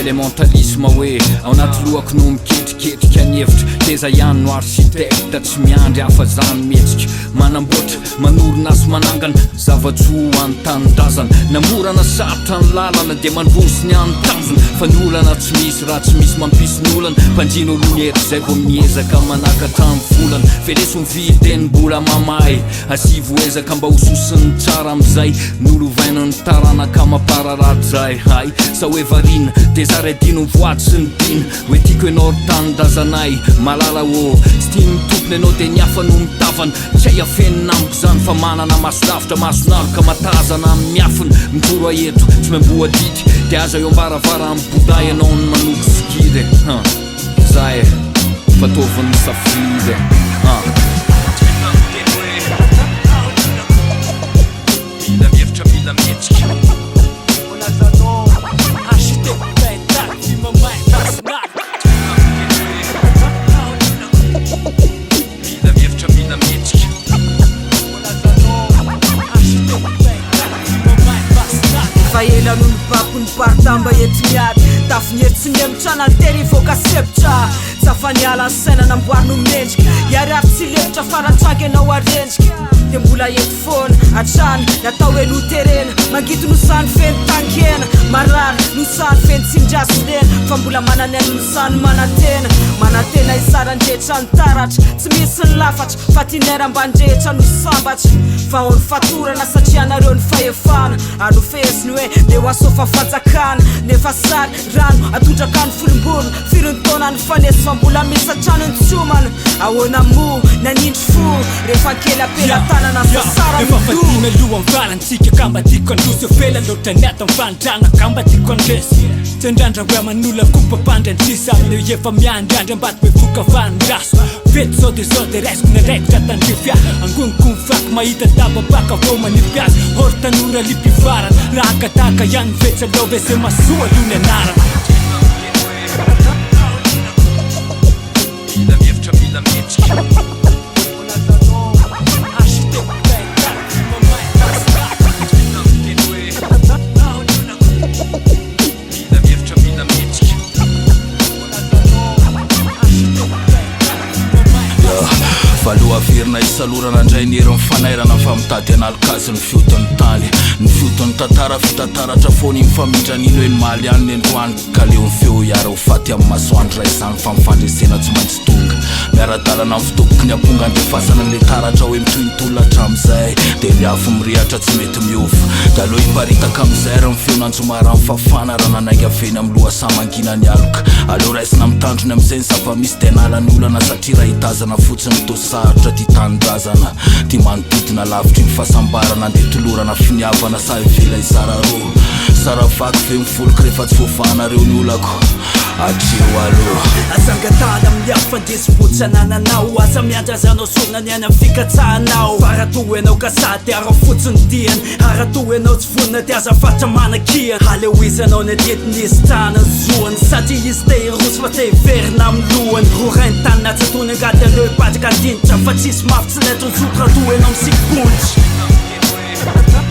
elementalisme hoe ao anaty lohako no miketriketrika ny hevitra teza ihany no architecte tsy miandry hafa zany mihetsika manamboatra manorona azy manangana zava-tsoa an-tanindrazana namorana sarotra ny lalana dia mandrosy ny antanjona fa ny olana tsy misy raha tsy misy mampisy ny olana mpanjina olo ny hetra zay vao miezaka manakatra ny volana feleso mividy ny mbola mamay asivo ezaka mba hososiny tsara am'izay nolovaina ny taranaka mapararaty zay hay sa hoe varina dia zary adino ny voady sy ny dina hoe tiako ianao ry tanindrazanay malala o sy tia ny tompony ianao dia ny hafa no mitavana tsy hay afenina amiko zany fa manana maso lavitra masonaro ka matazana amin'ny miafina mitoro aeto tsy memboa dity dia aza eo ambaravara amin'ny boday ianao ny manoko sikidy zay fataovan'ny safidy mila mihevitra mila mihetsika ela nono papo ny partamba etiniady tafiny tsy miemitrana ny tery voka sepitra tsafaniala ny saina namboarino mendrika iarary tsy levitra farantsaka ianao arendrika dia mbola ety foana atrany natao hoe loterena mangito nosany feny tankena marary nosany feny tsindrasilena fa mbola mananainy nosany manatena isarandrehetra ny taratra tsy misy ny lafatra fa tinera mbandrehetra no sambatra fa ho ny fatorana satria anareo ny fahefana anofesiny hoe dia ho asofa fanjakana nefa sary rano atodraka ny folombolo firony taona ny fanesy fa mbola misy atrano ny tsomana ahoana mo nanindry fo rehefa kely apela-tanana sasara efa fadimy aloha mivalantsika kambatiko andosy ofela loatra ny ato mifandrana kambatiko andresy tsy andrandra hoe manolako mpapandrantsisa amile efa miandrandra mbaty bevoka vanindraso fety zao dia raisiko ny raikitra tandrefia angoniko mifaky mahita tababaka vao manipyazy hory tanora lipivarana raha akataka ihany mivetsy alao ve zay masoa alo ny anarana mila mihevitra mila mihetsika valoha verina isalorana andray ny hery mifanairana fa mitady analikazy ny fiotony tany ny fiotony tantara fitantaratra foany mifamindranino hoe ny maly any ny androany ka leo ny feo iara ho faty amin'ny masoandro ray izany fa mifandresena tsy maintsy tonga miara-dalana amin'ny fitoboky ny amponga andrefasana n'le taratra hoe mitoy ny tolatra am'izay dia ny afo mirehatra tsy mety miova da aloha hiparitaka am'izay raha ny feonanjomara amin'ny fafana raha nanaiky aveny amin'ny loha samangina ny aloka aloha raisina mitandrony am'izay ny zava-misy dia nalan'olana satria raha hitazana fotsiny tosarotra ty tanindrazana ty manodidina lavitry ny fahasambarana nde tolorana finiavana sa ivela izara ro sara vaky ve mifoloky rehefa tsy voavanareo ny olako atreo aloha azangatana amin'ny afandesy-potsy anananao aza miandrazanao sonany any amin'ny fikatsahanao faratoa ianao kasady ara fotsiny diany aratoa ianao tsy vonina ty aza fatra manakiany aleo izy anao ny adetinisy tana zoany satria izy te hirosy fa te hiverina amin'ny lohany rorainy tany natsatony angady aleo hipatraka andinitra fa tsisy mafy tsy letry ny sotratoa ianao misikibonitra